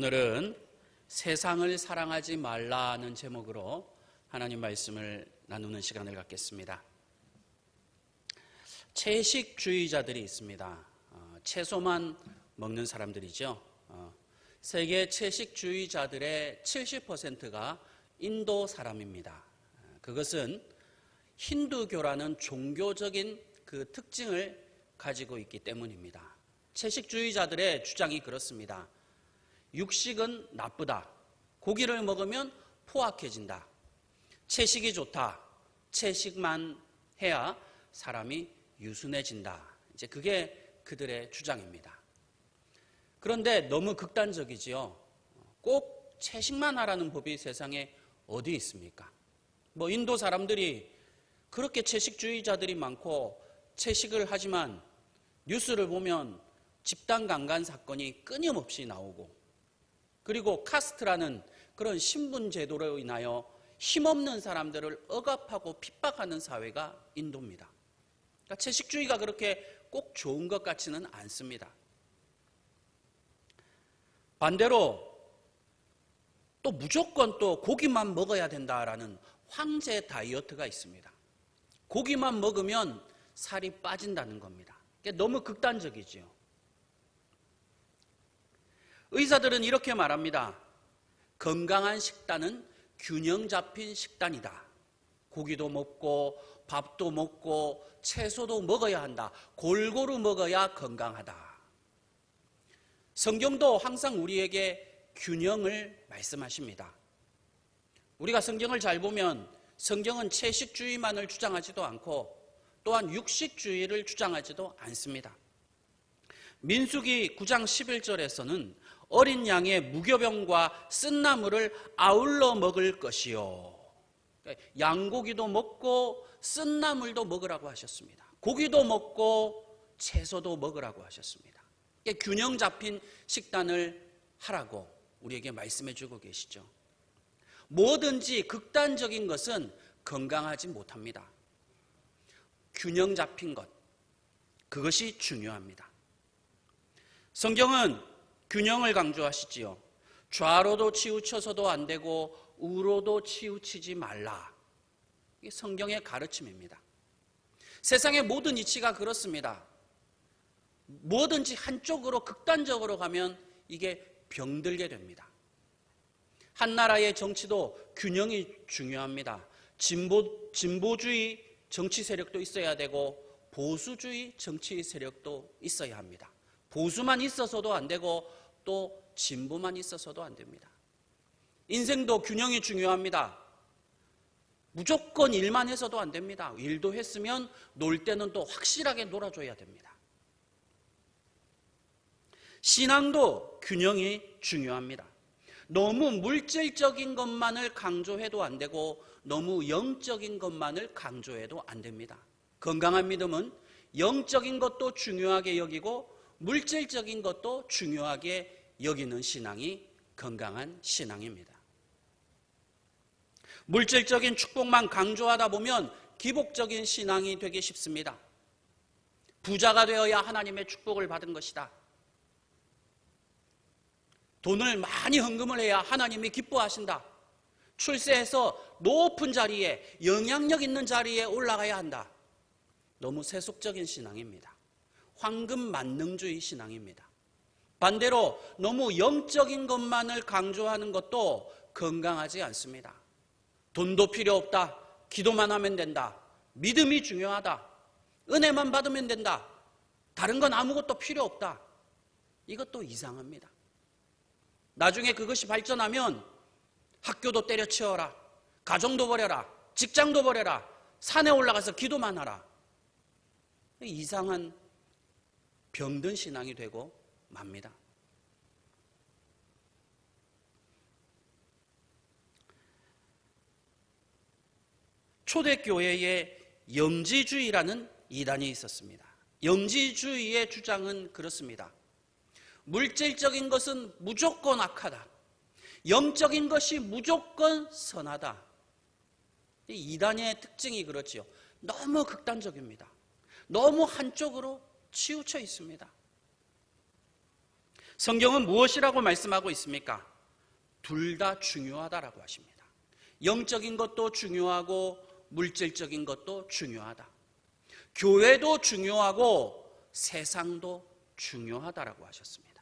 오늘은 세상을 사랑하지 말라는 제목으로 하나님 말씀을 나누는 시간을 갖겠습니다. 채식주의자들이 있습니다. 채소만 먹는 사람들이죠. 세계 채식주의자들의 70%가 인도 사람입니다. 그것은 힌두교라는 종교적인 그 특징을 가지고 있기 때문입니다. 채식주의자들의 주장이 그렇습니다. 육식은 나쁘다. 고기를 먹으면 포악해진다. 채식이 좋다. 채식만 해야 사람이 유순해진다. 이제 그게 그들의 주장입니다. 그런데 너무 극단적이지요. 꼭 채식만 하라는 법이 세상에 어디 있습니까? 인도 사람들이 그렇게 채식주의자들이 많고 채식을 하지만 뉴스를 보면 집단 강간 사건이 끊임없이 나오고, 그리고 카스트라는 그런 신분 제도로 인하여 힘없는 사람들을 억압하고 핍박하는 사회가 인도입니다. 그러니까 채식주의가 그렇게 꼭 좋은 것 같지는 않습니다. 반대로 또 무조건 또 고기만 먹어야 된다라는 황제 다이어트가 있습니다. 고기만 먹으면 살이 빠진다는 겁니다. 너무 극단적이지요. 의사들은 이렇게 말합니다. 건강한 식단은 균형 잡힌 식단이다. 고기도 먹고 밥도 먹고 채소도 먹어야 한다. 골고루 먹어야 건강하다. 성경도 항상 우리에게 균형을 말씀하십니다. 우리가 성경을 잘 보면 성경은 채식주의만을 주장하지도 않고 또한 육식주의를 주장하지도 않습니다. 민수기 9장 11절에서는 어린 양의 무교병과 쓴나물을 아울러 먹을 것이요. 양고기도 먹고 쓴나물도 먹으라고 하셨습니다. 고기도 먹고 채소도 먹으라고 하셨습니다. 균형 잡힌 식단을 하라고 우리에게 말씀해 주고 계시죠. 뭐든지 극단적인 것은 건강하지 못합니다. 균형 잡힌 것, 그것이 중요합니다. 성경은 균형을 강조하시지요. 좌로도 치우쳐서도 안 되고 우로도 치우치지 말라. 이게 성경의 가르침입니다. 세상의 모든 이치가 그렇습니다. 뭐든지 한쪽으로 극단적으로 가면 이게 병들게 됩니다. 한 나라의 정치도 균형이 중요합니다. 진보주의 정치 세력도 있어야 되고 보수주의 정치 세력도 있어야 합니다. 보수만 있어서도 안 되고 또 진보만 있어서도 안 됩니다. 인생도 균형이 중요합니다. 무조건 일만 해서도 안 됩니다. 일도 했으면 놀 때는 또 확실하게 놀아줘야 됩니다. 신앙도 균형이 중요합니다. 너무 물질적인 것만을 강조해도 안 되고 너무 영적인 것만을 강조해도 안 됩니다. 건강한 믿음은 영적인 것도 중요하게 여기고 물질적인 것도 중요하게 여기는 신앙이 건강한 신앙입니다. 물질적인 축복만 강조하다 보면 기복적인 신앙이 되기 쉽습니다. 부자가 되어야 하나님의 축복을 받은 것이다. 돈을 많이 헌금을 해야 하나님이 기뻐하신다. 출세해서 높은 자리에, 영향력 있는 자리에 올라가야 한다. 너무 세속적인 신앙입니다. 황금 만능주의 신앙입니다. 반대로 너무 영적인 것만을 강조하는 것도 건강하지 않습니다. 돈도 필요 없다. 기도만 하면 된다. 믿음이 중요하다. 은혜만 받으면 된다. 다른 건 아무것도 필요 없다. 이것도 이상합니다. 나중에 그것이 발전하면 학교도 때려치워라. 가정도 버려라. 직장도 버려라. 산에 올라가서 기도만 하라. 이상한 병든 신앙이 되고 맙니다. 초대교회에 영지주의라는 이단이 있었습니다. 영지주의의 주장은 그렇습니다. 물질적인 것은 무조건 악하다. 영적인 것이 무조건 선하다. 이 이단의 특징이 그렇지요. 너무 극단적입니다. 너무 한쪽으로 치우쳐 있습니다. 성경은 무엇이라고 말씀하고 있습니까? 둘 다 중요하다라고 하십니다. 영적인 것도 중요하고 물질적인 것도 중요하다. 교회도 중요하고 세상도 중요하다라고 하셨습니다.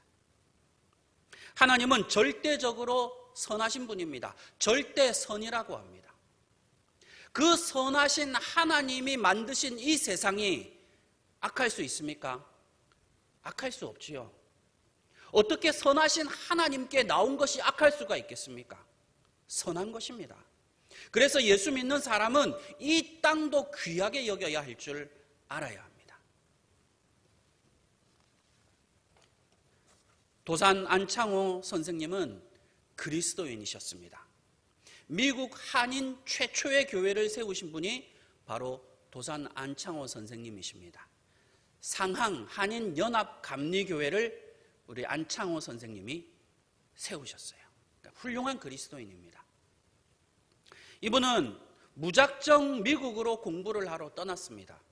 하나님은 절대적으로 선하신 분입니다. 절대선이라고 합니다. 그 선하신 하나님이 만드신 이 세상이 악할 수 있습니까? 악할 수 없지요. 어떻게 선하신 하나님께 나온 것이 악할 수가 있겠습니까? 선한 것입니다. 그래서 예수 믿는 사람은 이 땅도 귀하게 여겨야 할 줄 알아야 합니다. 도산 안창호 선생님은 그리스도인이셨습니다. 미국 한인 최초의 교회를 세우신 분이 바로 도산 안창호 선생님이십니다. 상항 한인연합감리교회를 우리 안창호 선생님이 세우셨어요. 그러니까 훌륭한 그리스도인입니다. 이분은 무작정 미국으로 공부를 하러 떠났습니다.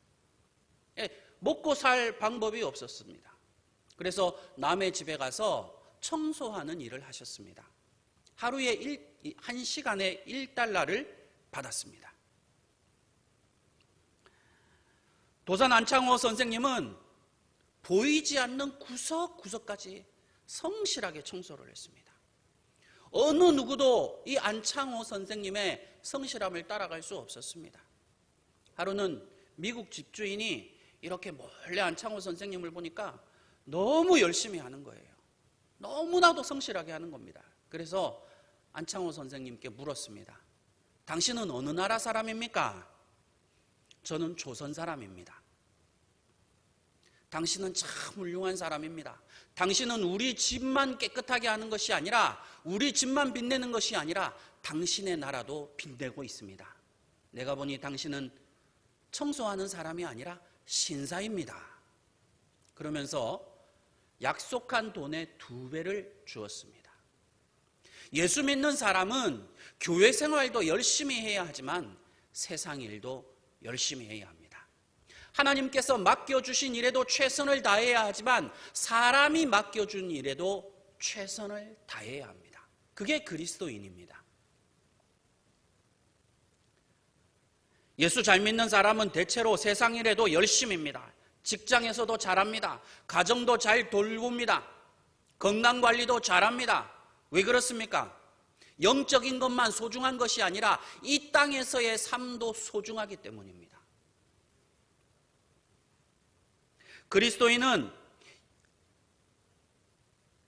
먹고 살 방법이 없었습니다. 그래서 남의 집에 가서 청소하는 일을 하셨습니다. 하루에 1시간에 $1를 받았습니다. 도산 안창호 선생님은 보이지 않는 구석구석까지 성실하게 청소를 했습니다. 어느 누구도 이 안창호 선생님의 성실함을 따라갈 수 없었습니다. 하루는 미국 집주인이 이렇게 몰래 안창호 선생님을 보니까 너무 열심히 하는 거예요. 너무나도 성실하게 하는 겁니다. 그래서 안창호 선생님께 물었습니다. 당신은 어느 나라 사람입니까? 저는 조선 사람입니다. 당신은 참 훌륭한 사람입니다. 당신은 우리 집만 깨끗하게 하는 것이 아니라, 우리 집만 빛내는 것이 아니라 당신의 나라도 빛내고 있습니다. 내가 보니 당신은 청소하는 사람이 아니라 신사입니다. 그러면서 약속한 돈의 2배를 주었습니다. 예수 믿는 사람은 교회 생활도 열심히 해야 하지만 세상 일도 열심히 해야 합니다. 하나님께서 맡겨주신 일에도 최선을 다해야 하지만 사람이 맡겨준 일에도 최선을 다해야 합니다. 그게 그리스도인입니다. 예수 잘 믿는 사람은 대체로 세상 일에도 열심입니다. 직장에서도 잘합니다. 가정도 잘 돌봅니다. 건강관리도 잘합니다. 왜 그렇습니까? 영적인 것만 소중한 것이 아니라 이 땅에서의 삶도 소중하기 때문입니다. 그리스도인은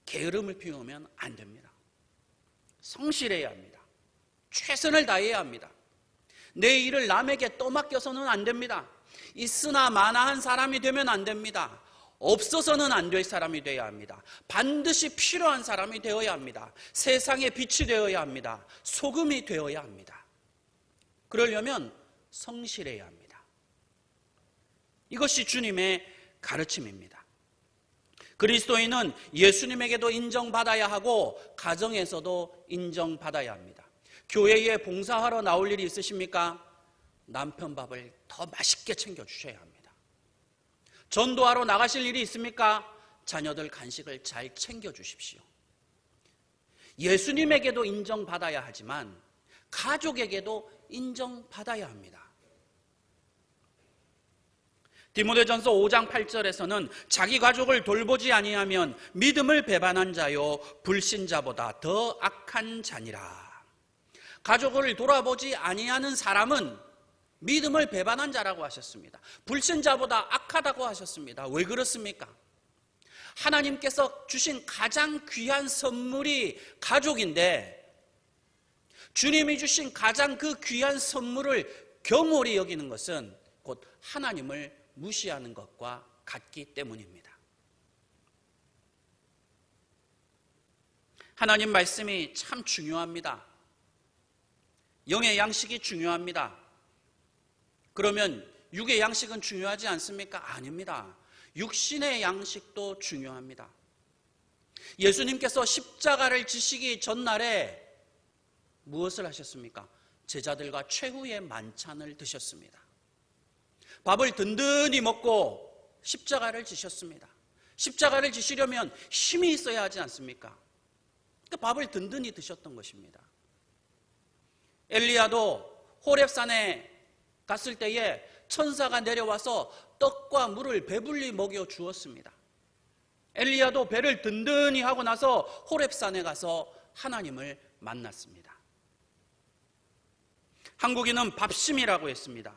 게으름을 피우면 안 됩니다. 성실해야 합니다. 최선을 다해야 합니다. 내 일을 남에게 떠맡겨서는 안 됩니다. 있으나 마나한 사람이 되면 안 됩니다. 없어서는 안 될 사람이 되어야 합니다. 반드시 필요한 사람이 되어야 합니다. 세상의 빛이 되어야 합니다. 소금이 되어야 합니다. 그러려면 성실해야 합니다. 이것이 주님의 가르침입니다. 그리스도인은 예수님에게도 인정받아야 하고 가정에서도 인정받아야 합니다. 교회에 봉사하러 나올 일이 있으십니까? 남편 밥을 더 맛있게 챙겨주셔야 합니다. 전도하러 나가실 일이 있습니까? 자녀들 간식을 잘 챙겨주십시오. 예수님에게도 인정받아야 하지만 가족에게도 인정받아야 합니다. 디모데전서 5장 8절에서는 자기 가족을 돌보지 아니하면 믿음을 배반한 자요 불신자보다 더 악한 자니라. 가족을 돌아보지 아니하는 사람은 믿음을 배반한 자라고 하셨습니다. 불신자보다 악하다고 하셨습니다. 왜 그렇습니까? 하나님께서 주신 가장 귀한 선물이 가족인데 주님이 주신 가장 그 귀한 선물을 경홀히 여기는 것은 곧 하나님을 무시하는 것과 같기 때문입니다. 하나님 말씀이 참 중요합니다. 영의 양식이 중요합니다. 그러면 육의 양식은 중요하지 않습니까? 아닙니다. 육신의 양식도 중요합니다. 예수님께서 십자가를 지시기 전날에 무엇을 하셨습니까? 제자들과 최후의 만찬을 드셨습니다. 밥을 든든히 먹고 십자가를 지셨습니다. 십자가를 지시려면 힘이 있어야 하지 않습니까? 그 밥을 든든히 드셨던 것입니다. 엘리야도 호렙산에 갔을 때에 천사가 내려와서 떡과 물을 배불리 먹여 주었습니다. 엘리야도 배를 든든히 하고 나서 호렙산에 가서 하나님을 만났습니다. 한국인은 밥심이라고 했습니다.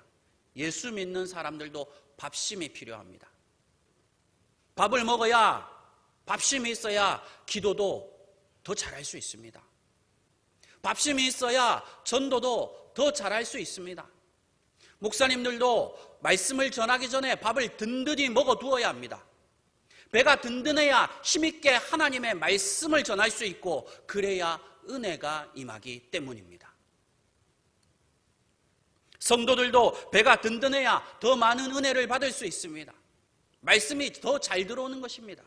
예수 믿는 사람들도 밥심이 필요합니다. 밥을 먹어야, 밥심이 있어야 기도도 더 잘할 수 있습니다. 밥심이 있어야 전도도 더 잘할 수 있습니다. 목사님들도 말씀을 전하기 전에 밥을 든든히 먹어두어야 합니다. 배가 든든해야 힘있게 하나님의 말씀을 전할 수 있고, 그래야 은혜가 임하기 때문입니다. 성도들도 배가 든든해야 더 많은 은혜를 받을 수 있습니다. 말씀이 더 잘 들어오는 것입니다.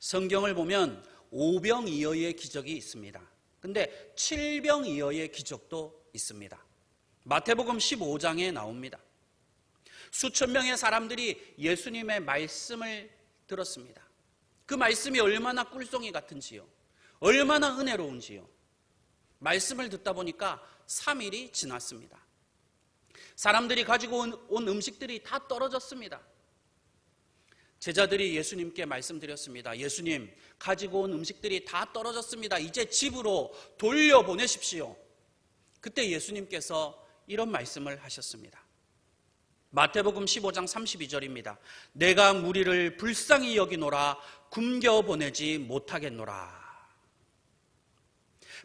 성경을 보면 오병이어의 기적이 있습니다. 근데 칠병이어의 기적도 있습니다. 마태복음 15장에 나옵니다. 수천 명의 사람들이 예수님의 말씀을 들었습니다. 그 말씀이 얼마나 꿀송이 같은지요, 얼마나 은혜로운지요. 말씀을 듣다 보니까 3일이 지났습니다. 사람들이 가지고 온 음식들이 다 떨어졌습니다. 제자들이 예수님께 말씀드렸습니다. 예수님, 가지고 온 음식들이 다 떨어졌습니다. 이제 집으로 돌려보내십시오. 그때 예수님께서 이런 말씀을 하셨습니다. 마태복음 15장 32절입니다. 내가 무리를 불쌍히 여기노라 굶겨보내지 못하겠노라.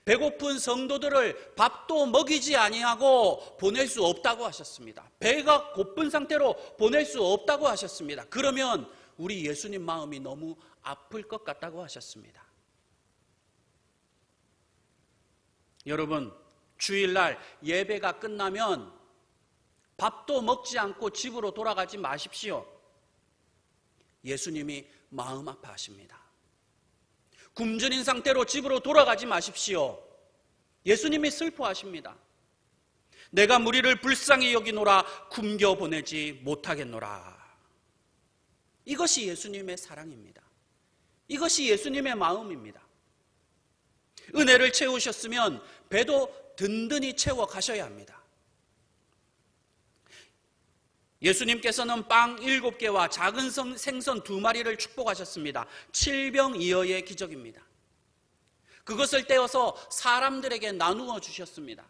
배고픈 성도들을 밥도 먹이지 아니하고 보낼 수 없다고 하셨습니다. 배가 고픈 상태로 보낼 수 없다고 하셨습니다. 그러면 우리 예수님 마음이 너무 아플 것 같다고 하셨습니다. 여러분, 주일날 예배가 끝나면 밥도 먹지 않고 집으로 돌아가지 마십시오. 예수님이 마음 아파하십니다. 굶주린 상태로 집으로 돌아가지 마십시오. 예수님이 슬퍼하십니다. 내가 무리를 불쌍히 여기노라 굶겨보내지 못하겠노라. 이것이 예수님의 사랑입니다. 이것이 예수님의 마음입니다. 은혜를 채우셨으면 배도 든든히 채워 가셔야 합니다. 예수님께서는 빵 7개와 작은 생선 2마리를 축복하셨습니다. 칠병이어의 기적입니다. 그것을 떼어서 사람들에게 나누어 주셨습니다.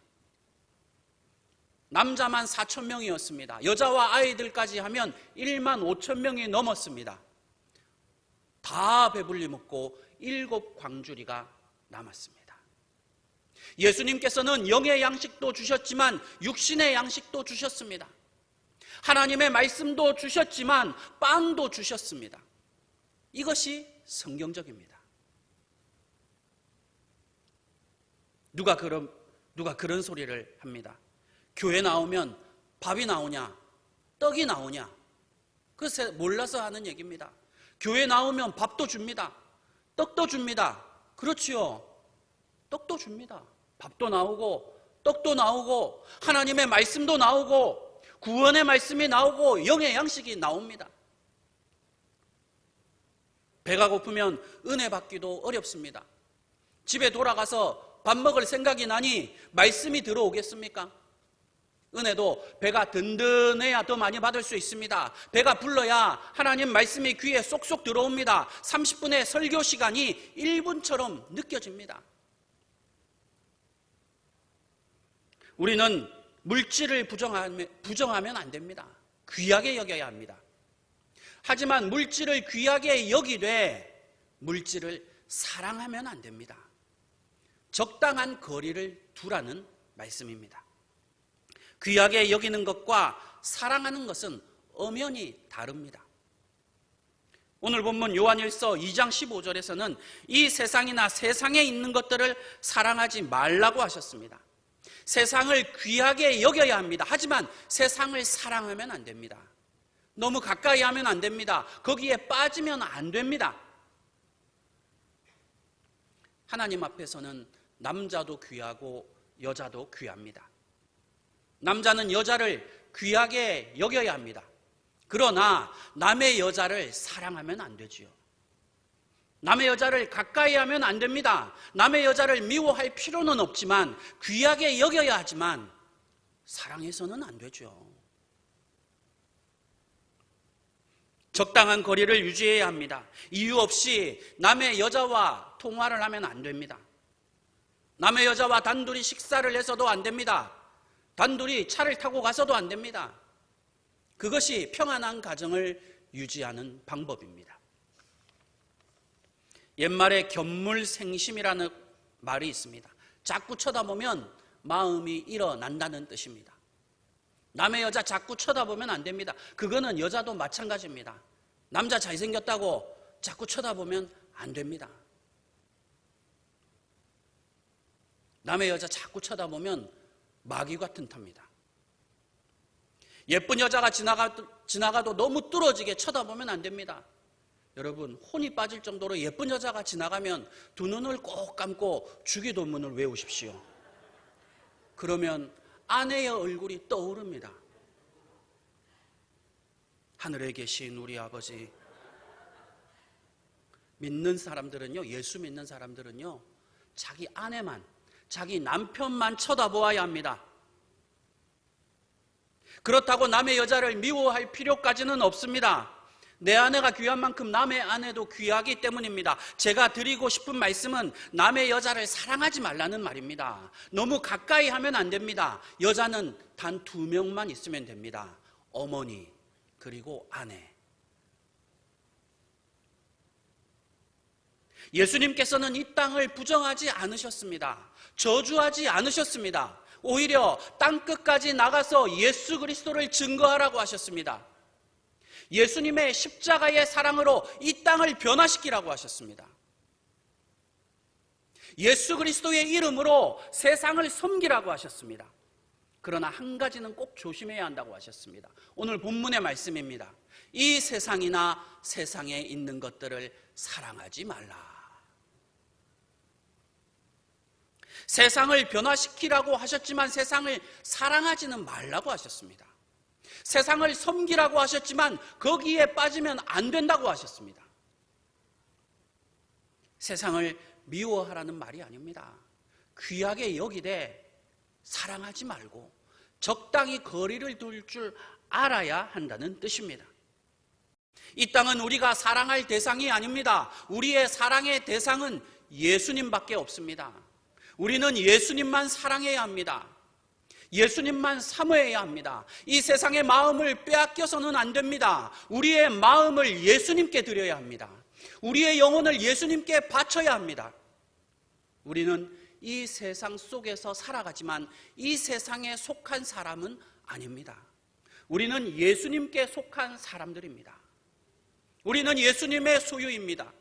남자만 4,000명이었습니다. 여자와 아이들까지 하면 15,000명이 넘었습니다. 다 배불리 먹고 7 광주리가 남았습니다. 예수님께서는 영의 양식도 주셨지만 육신의 양식도 주셨습니다. 하나님의 말씀도 주셨지만 빵도 주셨습니다. 이것이 성경적입니다. 누가 그런 소리를 합니다. 교회 나오면 밥이 나오냐, 떡이 나오냐, 그것에 몰라서 하는 얘기입니다. 교회 나오면 밥도 줍니다. 떡도 줍니다. 그렇지요. 떡도 줍니다. 밥도 나오고 떡도 나오고 하나님의 말씀도 나오고 구원의 말씀이 나오고 영의 양식이 나옵니다. 배가 고프면 은혜 받기도 어렵습니다. 집에 돌아가서 밥 먹을 생각이 나니 말씀이 들어오겠습니까? 은혜도 배가 든든해야 더 많이 받을 수 있습니다. 배가 불러야 하나님 말씀이 귀에 쏙쏙 들어옵니다. 30분의 설교 시간이 1분처럼 느껴집니다. 우리는 물질을 부정하면 안 됩니다. 귀하게 여겨야 합니다. 하지만 물질을 귀하게 여기되 물질을 사랑하면 안 됩니다. 적당한 거리를 두라는 말씀입니다. 귀하게 여기는 것과 사랑하는 것은 엄연히 다릅니다. 오늘 본문 요한일서 2장 15절에서는 이 세상이나 세상에 있는 것들을 사랑하지 말라고 하셨습니다. 세상을 귀하게 여겨야 합니다. 하지만 세상을 사랑하면 안 됩니다. 너무 가까이 하면 안 됩니다. 거기에 빠지면 안 됩니다. 하나님 앞에서는 남자도 귀하고 여자도 귀합니다. 남자는 여자를 귀하게 여겨야 합니다. 그러나 남의 여자를 사랑하면 안 되지요. 남의 여자를 가까이 하면 안 됩니다. 남의 여자를 미워할 필요는 없지만 귀하게 여겨야 하지만 사랑해서는 안 되죠. 적당한 거리를 유지해야 합니다. 이유 없이 남의 여자와 통화를 하면 안 됩니다. 남의 여자와 단둘이 식사를 해서도 안 됩니다. 단둘이 차를 타고 가서도 안 됩니다. 그것이 평안한 가정을 유지하는 방법입니다. 옛말에 견물생심이라는 말이 있습니다. 자꾸 쳐다보면 마음이 일어난다는 뜻입니다. 남의 여자 자꾸 쳐다보면 안 됩니다. 그거는 여자도 마찬가지입니다. 남자 잘생겼다고 자꾸 쳐다보면 안 됩니다. 남의 여자 자꾸 쳐다보면 마귀 같은 탑니다. 예쁜 여자가 지나가도 너무 뚫어지게 쳐다보면 안 됩니다. 여러분, 혼이 빠질 정도로 예쁜 여자가 지나가면 두 눈을 꼭 감고 주기도문을 외우십시오. 그러면 아내의 얼굴이 떠오릅니다. 하늘에 계신 우리 아버지. 믿는 사람들은요, 예수 믿는 사람들은요, 자기 아내만, 자기 남편만 쳐다보아야 합니다. 그렇다고 남의 여자를 미워할 필요까지는 없습니다. 내 아내가 귀한 만큼 남의 아내도 귀하기 때문입니다. 제가 드리고 싶은 말씀은 남의 여자를 사랑하지 말라는 말입니다. 너무 가까이 하면 안 됩니다. 여자는 단 2명만 있으면 됩니다. 어머니 그리고 아내. 예수님께서는 이 땅을 부정하지 않으셨습니다. 저주하지 않으셨습니다. 오히려 땅끝까지 나가서 예수 그리스도를 증거하라고 하셨습니다. 예수님의 십자가의 사랑으로 이 땅을 변화시키라고 하셨습니다. 예수 그리스도의 이름으로 세상을 섬기라고 하셨습니다. 그러나 한 가지는 꼭 조심해야 한다고 하셨습니다. 오늘 본문의 말씀입니다. 이 세상이나 세상에 있는 것들을 사랑하지 말라. 세상을 변화시키라고 하셨지만 세상을 사랑하지는 말라고 하셨습니다. 세상을 섬기라고 하셨지만 거기에 빠지면 안 된다고 하셨습니다. 세상을 미워하라는 말이 아닙니다. 귀하게 여기되 사랑하지 말고 적당히 거리를 둘 줄 알아야 한다는 뜻입니다. 이 땅은 우리가 사랑할 대상이 아닙니다. 우리의 사랑의 대상은 예수님밖에 없습니다. 우리는 예수님만 사랑해야 합니다. 예수님만 사모해야 합니다. 이 세상의 마음을 빼앗겨서는 안 됩니다. 우리의 마음을 예수님께 드려야 합니다. 우리의 영혼을 예수님께 바쳐야 합니다. 우리는 이 세상 속에서 살아가지만 이 세상에 속한 사람은 아닙니다. 우리는 예수님께 속한 사람들입니다. 우리는 예수님의 소유입니다.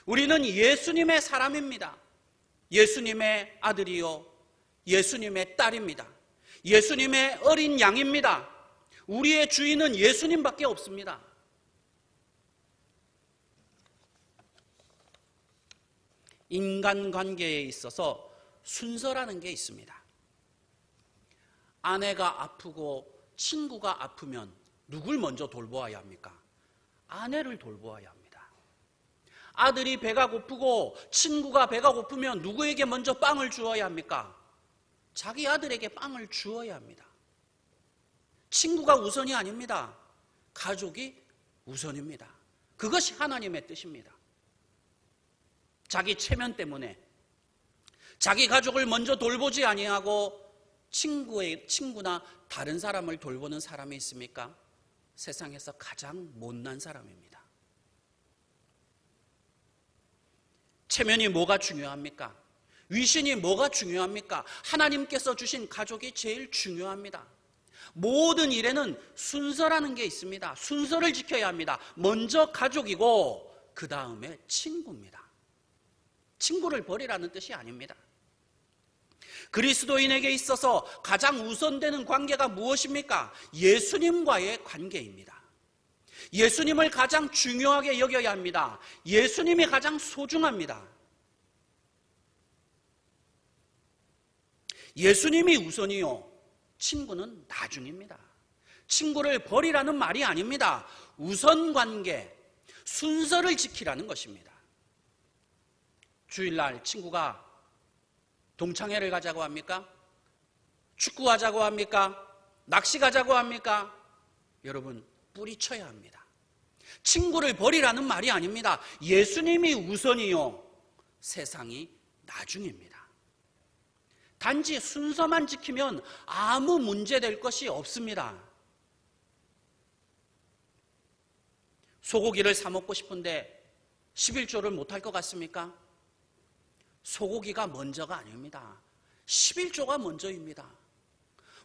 우리는 예수님의 사람입니다. 예수님의 아들이요 예수님의 딸입니다. 예수님의 어린 양입니다. 우리의 주인은 예수님밖에 없습니다. 인간관계에 있어서 순서라는 게 있습니다. 아내가 아프고 친구가 아프면 누굴 먼저 돌보아야 합니까? 아내를 돌보아야 합니다. 아들이 배가 고프고 친구가 배가 고프면 누구에게 먼저 빵을 주어야 합니까? 자기 아들에게 빵을 주어야 합니다. 친구가 우선이 아닙니다. 가족이 우선입니다. 그것이 하나님의 뜻입니다. 자기 체면 때문에 자기 가족을 먼저 돌보지 아니하고 친구나 다른 사람을 돌보는 사람이 있습니까? 세상에서 가장 못난 사람입니다. 체면이 뭐가 중요합니까? 위신이 뭐가 중요합니까? 하나님께서 주신 가족이 제일 중요합니다. 모든 일에는 순서라는 게 있습니다. 순서를 지켜야 합니다. 먼저 가족이고 그 다음에 친구입니다. 친구를 버리라는 뜻이 아닙니다. 그리스도인에게 있어서 가장 우선되는 관계가 무엇입니까? 예수님과의 관계입니다. 예수님을 가장 중요하게 여겨야 합니다. 예수님이 가장 소중합니다. 예수님이 우선이요, 친구는 나중입니다. 친구를 버리라는 말이 아닙니다. 우선관계, 순서를 지키라는 것입니다. 주일날 친구가 동창회를 가자고 합니까? 축구하자고 합니까? 낚시 가자고 합니까? 여러분, 뿌리쳐야 합니다. 친구를 버리라는 말이 아닙니다. 예수님이 우선이요, 세상이 나중입니다. 단지 순서만 지키면 아무 문제될 것이 없습니다. 소고기를 사 먹고 싶은데 11조를 못할 것 같습니까? 소고기가 먼저가 아닙니다. 11조가 먼저입니다.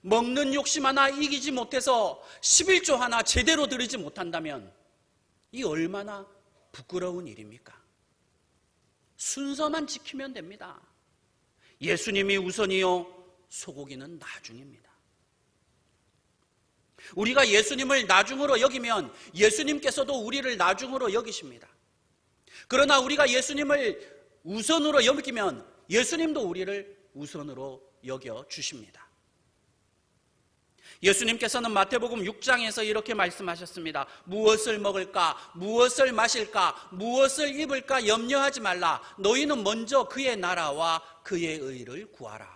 먹는 욕심 하나 이기지 못해서 11조 하나 제대로 드리지 못한다면 이 얼마나 부끄러운 일입니까? 순서만 지키면 됩니다. 예수님이 우선이요, 소고기는 나중입니다. 우리가 예수님을 나중으로 여기면 예수님께서도 우리를 나중으로 여기십니다. 그러나 우리가 예수님을 우선으로 여기면 예수님도 우리를 우선으로 여겨주십니다. 예수님께서는 마태복음 6장에서 이렇게 말씀하셨습니다. 무엇을 먹을까, 무엇을 마실까, 무엇을 입을까 염려하지 말라. 너희는 먼저 그의 나라와 그의 의를 구하라.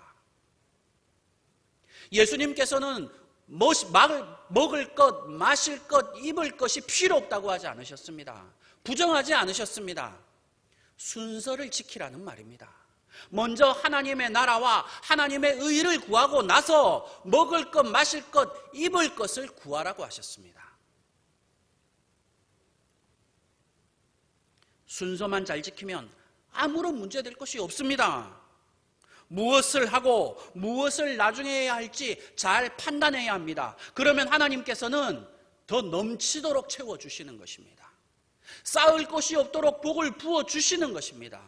예수님께서는 먹을 것, 마실 것, 입을 것이 필요 없다고 하지 않으셨습니다. 부정하지 않으셨습니다. 순서를 지키라는 말입니다. 먼저 하나님의 나라와 하나님의 의를 구하고 나서 먹을 것, 마실 것, 입을 것을 구하라고 하셨습니다. 순서만 잘 지키면 아무런 문제될 것이 없습니다. 무엇을 하고 무엇을 나중에 해야 할지 잘 판단해야 합니다. 그러면 하나님께서는 더 넘치도록 채워주시는 것입니다. 쌓을 것이 없도록 복을 부어주시는 것입니다.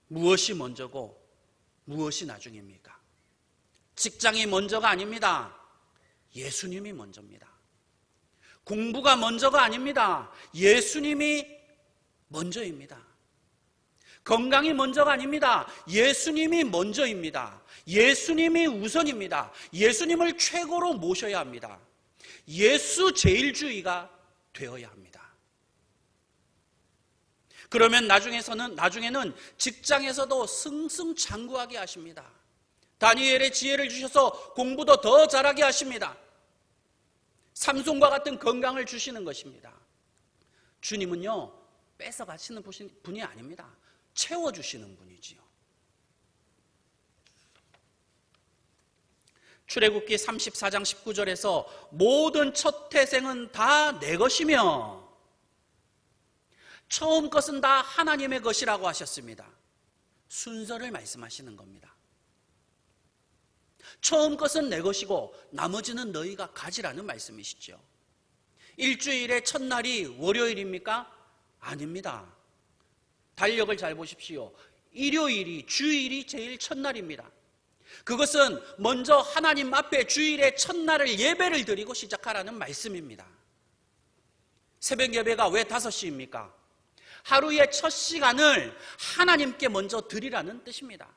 무엇이 먼저고 무엇이 나중입니까? 직장이 먼저가 아닙니다. 예수님이 먼저입니다. 공부가 먼저가 아닙니다. 예수님이 먼저입니다. 건강이 먼저가 아닙니다. 예수님이 먼저입니다. 예수님이 우선입니다. 예수님을 최고로 모셔야 합니다. 예수 제일주의가 되어야 합니다. 그러면 나중에는 직장에서도 승승장구하게 하십니다. 다니엘의 지혜를 주셔서 공부도 더 잘하게 하십니다. 삼손과 같은 건강을 주시는 것입니다. 주님은요, 뺏어가시는 분이 아닙니다. 채워주시는 분이지요. 출애굽기 34장 19절에서 모든 첫 태생은 다 내 것이며 처음 것은 다 하나님의 것이라고 하셨습니다. 순서를 말씀하시는 겁니다. 처음 것은 내 것이고 나머지는 너희가 가지라는 말씀이시죠. 일주일의 첫날이 월요일입니까? 아닙니다. 달력을 잘 보십시오. 일요일이, 주일이 제일 첫날입니다. 그것은 먼저 하나님 앞에 주일의 첫날을 예배를 드리고 시작하라는 말씀입니다. 새벽 예배가 왜 5시입니까? 하루의 첫 시간을 하나님께 먼저 드리라는 뜻입니다.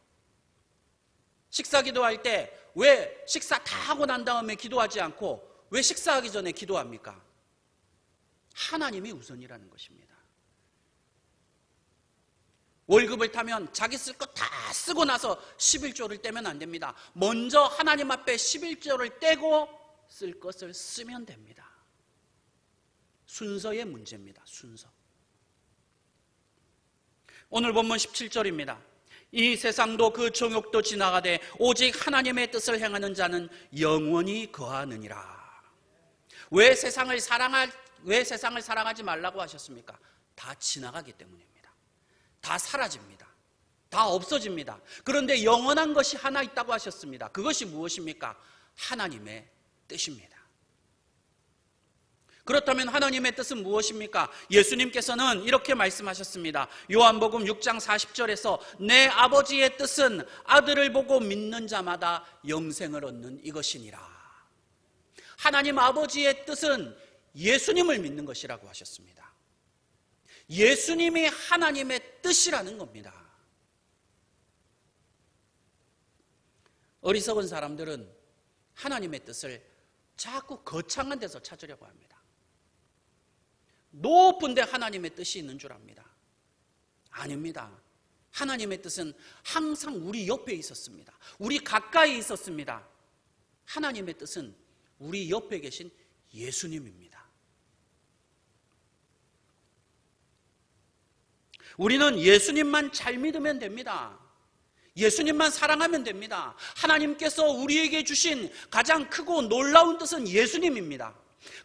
식사 기도할 때 왜 식사 다 하고 난 다음에 기도하지 않고 왜 식사하기 전에 기도합니까? 하나님이 우선이라는 것입니다. 월급을 타면 자기 쓸 것 다 쓰고 나서 11조를 떼면 안 됩니다. 먼저 하나님 앞에 11조를 떼고 쓸 것을 쓰면 됩니다. 순서의 문제입니다. 순서. 오늘 본문 17절입니다. 이 세상도 그 정욕도 지나가되 오직 하나님의 뜻을 행하는 자는 영원히 거하느니라. 왜 세상을 사랑하지 말라고 하셨습니까? 다 지나가기 때문입니다. 다 사라집니다. 다 없어집니다. 그런데 영원한 것이 하나 있다고 하셨습니다. 그것이 무엇입니까? 하나님의 뜻입니다. 그렇다면 하나님의 뜻은 무엇입니까? 예수님께서는 이렇게 말씀하셨습니다. 요한복음 6장 40절에서 내 아버지의 뜻은 아들을 보고 믿는 자마다 영생을 얻는 이것이니라. 하나님 아버지의 뜻은 예수님을 믿는 것이라고 하셨습니다. 예수님이 하나님의 뜻이라는 겁니다. 어리석은 사람들은 하나님의 뜻을 자꾸 거창한 데서 찾으려고 합니다. 높은 데 하나님의 뜻이 있는 줄 압니다. 아닙니다. 하나님의 뜻은 항상 우리 옆에 있었습니다. 우리 가까이 있었습니다. 하나님의 뜻은 우리 옆에 계신 예수님입니다. 우리는 예수님만 잘 믿으면 됩니다. 예수님만 사랑하면 됩니다. 하나님께서 우리에게 주신 가장 크고 놀라운 뜻은 예수님입니다.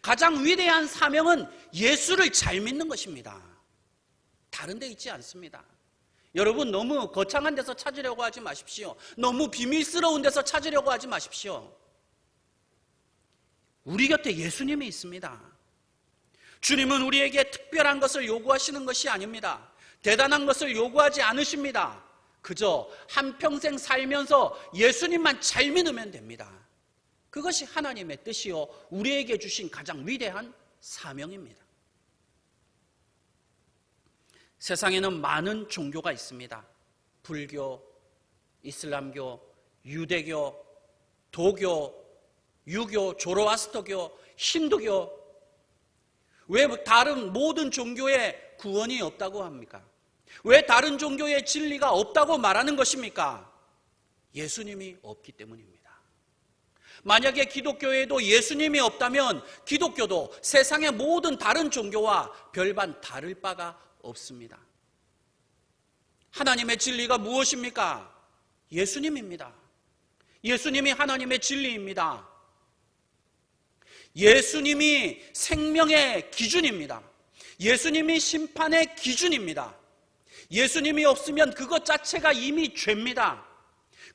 가장 위대한 사명은 예수를 잘 믿는 것입니다. 다른 데 있지 않습니다. 여러분, 너무 거창한 데서 찾으려고 하지 마십시오. 너무 비밀스러운 데서 찾으려고 하지 마십시오. 우리 곁에 예수님이 있습니다. 주님은 우리에게 특별한 것을 요구하시는 것이 아닙니다. 대단한 것을 요구하지 않으십니다. 그저 한평생 살면서 예수님만 잘 믿으면 됩니다. 그것이 하나님의 뜻이요, 우리에게 주신 가장 위대한 사명입니다. 세상에는 많은 종교가 있습니다. 불교, 이슬람교, 유대교, 도교, 유교, 조로아스터교, 힌두교. 왜 다른 모든 종교에 구원이 없다고 합니까? 왜 다른 종교의 진리가 없다고 말하는 것입니까? 예수님이 없기 때문입니다. 만약에 기독교에도 예수님이 없다면 기독교도 세상의 모든 다른 종교와 별반 다를 바가 없습니다. 하나님의 진리가 무엇입니까? 예수님입니다. 예수님이 하나님의 진리입니다. 예수님이 생명의 기준입니다. 예수님이 심판의 기준입니다. 예수님이 없으면 그것 자체가 이미 죄입니다.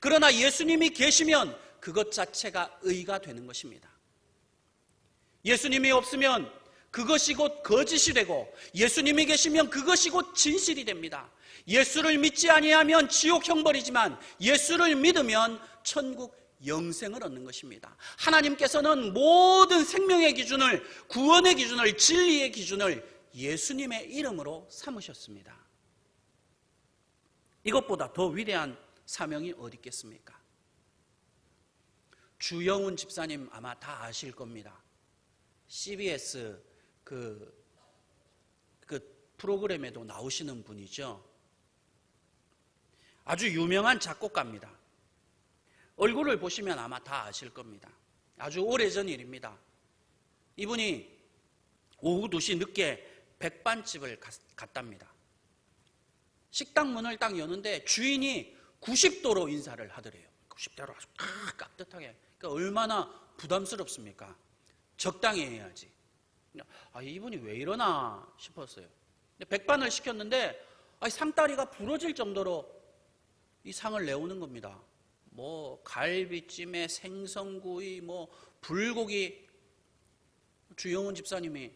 그러나 예수님이 계시면 그것 자체가 의가 되는 것입니다. 예수님이 없으면 그것이 곧 거짓이 되고, 예수님이 계시면 그것이 곧 진실이 됩니다. 예수를 믿지 아니하면 지옥 형벌이지만 예수를 믿으면 천국 영생을 얻는 것입니다. 하나님께서는 모든 생명의 기준을, 구원의 기준을, 진리의 기준을 예수님의 이름으로 삼으셨습니다. 이것보다 더 위대한 사명이 어디 있겠습니까? 주영훈 집사님 아마 다 아실 겁니다. CBS 그 프로그램에도 나오시는 분이죠. 아주 유명한 작곡가입니다. 얼굴을 보시면 아마 다 아실 겁니다. 아주 오래전 일입니다. 이분이 오후 2시 늦게 백반집을 갔답니다. 식당 문을 딱 여는데 주인이 90도로 인사를 하더래요. 90도로 아주 깍듯하게. 그러니까 얼마나 부담스럽습니까? 적당히 해야지. 이분이 왜 이러나 싶었어요. 백반을 시켰는데 상다리가 부러질 정도로 이 상을 내오는 겁니다. 뭐 갈비찜에 생선구이, 뭐 불고기. 주영훈 집사님이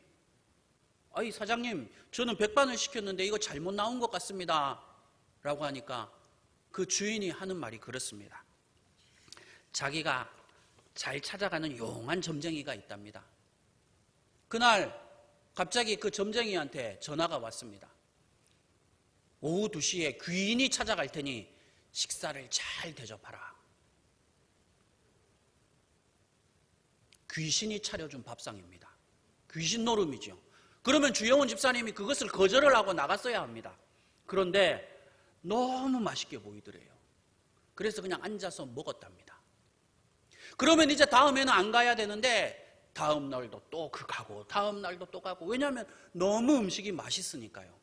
사장님, 저는 백반을 시켰는데 이거 잘못 나온 것 같습니다 라고 하니까 그 주인이 하는 말이 그렇습니다. 자기가 잘 찾아가는 용한 점쟁이가 있답니다. 그날 갑자기 그 점쟁이한테 전화가 왔습니다. 오후 2시에 귀인이 찾아갈 테니 식사를 잘 대접하라. 귀신이 차려준 밥상입니다. 귀신 노름이죠. 그러면 주영훈 집사님이 그것을 거절을 하고 나갔어야 합니다. 그런데 너무 맛있게 보이더래요. 그래서 그냥 앉아서 먹었답니다. 그러면 이제 다음에는 안 가야 되는데 다음 날도 또 가고 다음 날도 또 가고, 왜냐하면 너무 음식이 맛있으니까요.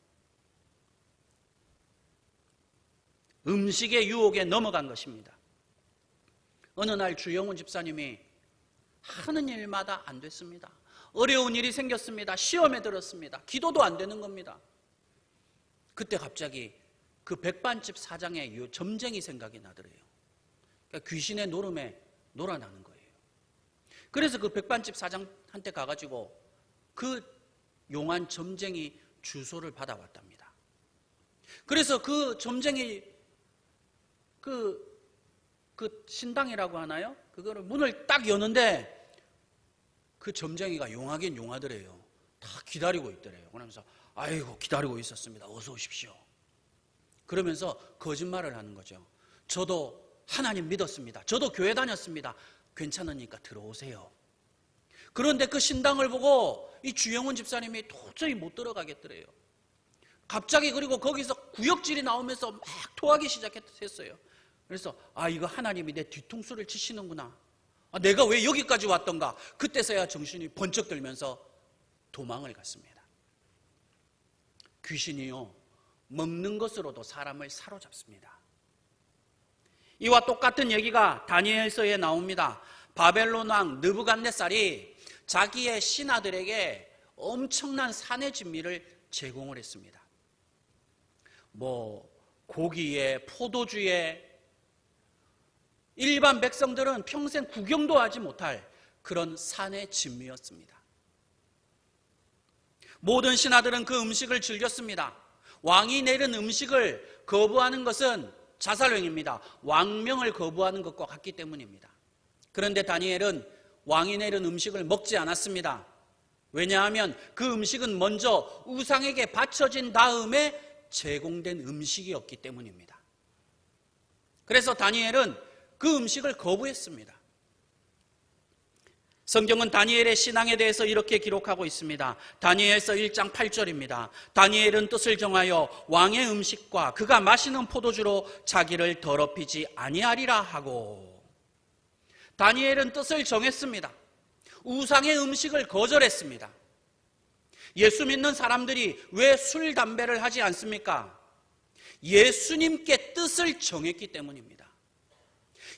음식의 유혹에 넘어간 것입니다. 어느 날 주영훈 집사님이 하는 일마다 안 됐습니다. 어려운 일이 생겼습니다. 시험에 들었습니다. 기도도 안 되는 겁니다. 그때 갑자기 그 백반집 사장의 점쟁이 생각이 나더래요. 그러니까 귀신의 노름에 놀아나는 거예요. 그래서 그 백반집 사장한테 가가지고 그 용한 점쟁이 주소를 받아왔답니다. 그래서 그 점쟁이 그 신당이라고 하나요? 그거를 문을 딱 여는데 그 점쟁이가 용하긴 용하더래요. 다 기다리고 있더래요. 그러면서 아이고 기다리고 있었습니다. 어서 오십시오. 그러면서 거짓말을 하는 거죠. 저도 하나님 믿었습니다. 저도 교회 다녔습니다. 괜찮으니까 들어오세요. 그런데 그 신당을 보고 이 주영훈 집사님이 도저히 못 들어가겠더래요. 갑자기 그리고 거기서 구역질이 나오면서 막 토하기 시작했어요. 그래서 이거 하나님이 내 뒤통수를 치시는구나. 내가 왜 여기까지 왔던가. 그때서야 정신이 번쩍 들면서 도망을 갔습니다. 귀신이요, 먹는 것으로도 사람을 사로잡습니다. 이와 똑같은 얘기가 다니엘서에 나옵니다. 바벨론 왕 느부갓네살이 자기의 신하들에게 엄청난 산의 진미를 제공을 했습니다. 고기에 포도주에 일반 백성들은 평생 구경도 하지 못할 그런 산의 진미였습니다. 모든 신하들은 그 음식을 즐겼습니다. 왕이 내린 음식을 거부하는 것은 자살행위입니다. 왕명을 거부하는 것과 같기 때문입니다. 그런데 다니엘은 왕이 내린 음식을 먹지 않았습니다. 왜냐하면 그 음식은 먼저 우상에게 바쳐진 다음에 제공된 음식이었기 때문입니다. 그래서 다니엘은 그 음식을 거부했습니다. 성경은 다니엘의 신앙에 대해서 이렇게 기록하고 있습니다. 다니엘서 1장 8절입니다. 다니엘은 뜻을 정하여 왕의 음식과 그가 마시는 포도주로 자기를 더럽히지 아니하리라 하고, 다니엘은 뜻을 정했습니다. 우상의 음식을 거절했습니다. 예수 믿는 사람들이 왜 술, 담배를 하지 않습니까? 예수님께 뜻을 정했기 때문입니다.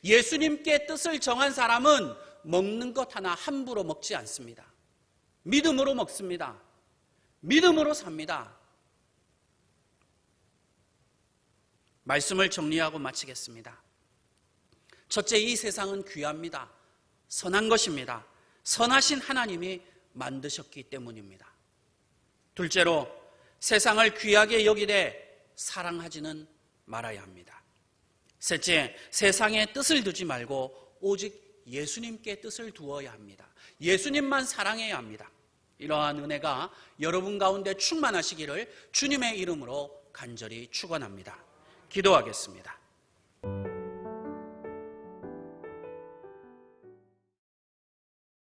예수님께 뜻을 정한 사람은 먹는 것 하나 함부로 먹지 않습니다. 믿음으로 먹습니다. 믿음으로 삽니다. 말씀을 정리하고 마치겠습니다. 첫째, 이 세상은 귀합니다. 선한 것입니다. 선하신 하나님이 만드셨기 때문입니다. 둘째로, 세상을 귀하게 여기되 사랑하지는 말아야 합니다. 셋째, 세상의 뜻을 두지 말고 오직 예수님께 뜻을 두어야 합니다. 예수님만 사랑해야 합니다. 이러한 은혜가 여러분 가운데 충만하시기를 주님의 이름으로 간절히 축원합니다. 기도하겠습니다.